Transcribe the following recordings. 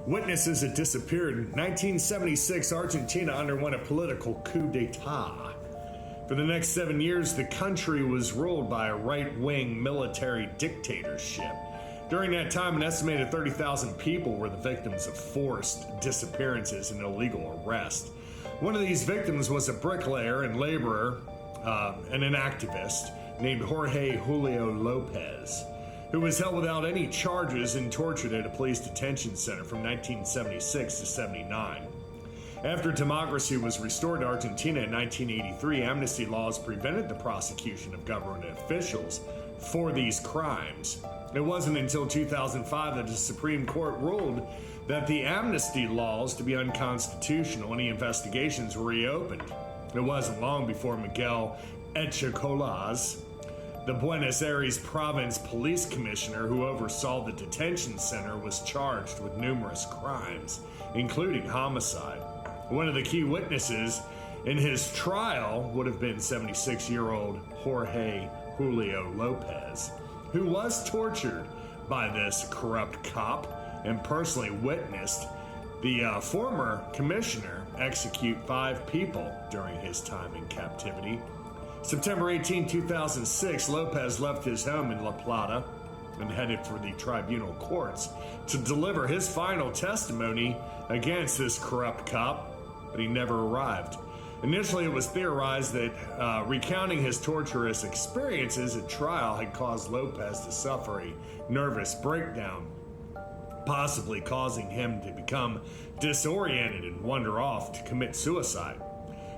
Witnesses had disappeared. In 1976, Argentina underwent a political coup d'etat. For the next 7 years, the country was ruled by a right-wing military dictatorship. During that time, an estimated 30,000 people were the victims of forced disappearances and illegal arrest. One of these victims was a bricklayer and laborer and an activist named Jorge Julio Lopez, who was held without any charges and tortured at a police detention center from 1976 to 79. After democracy was restored to Argentina in 1983, amnesty laws prevented the prosecution of government officials for these crimes. It wasn't until 2005 that the Supreme Court ruled that the amnesty laws to be unconstitutional and the investigations were reopened. It wasn't long before Miguel Echecolaz, the Buenos Aires province police commissioner who oversaw the detention center, was charged with numerous crimes, including homicide. One of the key witnesses in his trial would have been 76-year-old Jorge Julio Lopez, who was tortured by this corrupt cop and personally witnessed the former commissioner execute 5 people during his time in captivity. September 18, 2006, Lopez left his home in La Plata and headed for the tribunal courts to deliver his final testimony against this corrupt cop, but he never arrived. Initially, it was theorized that recounting his torturous experiences at trial had caused Lopez to suffer a nervous breakdown, possibly causing him to become disoriented and wander off to commit suicide.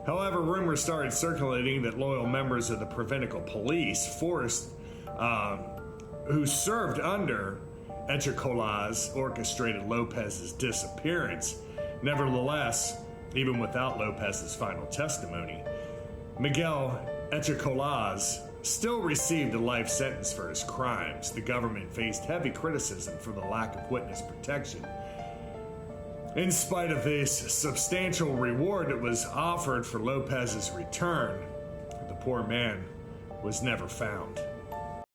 However, rumors started circulating that loyal members of the provincial police force who served under Echecolaz orchestrated Lopez's disappearance. Nevertheless, even without Lopez's final testimony, Miguel Echecolaz still received a life sentence for his crimes. The government faced heavy criticism for the lack of witness protection. In spite of this substantial reward that was offered for Lopez's return, the poor man was never found.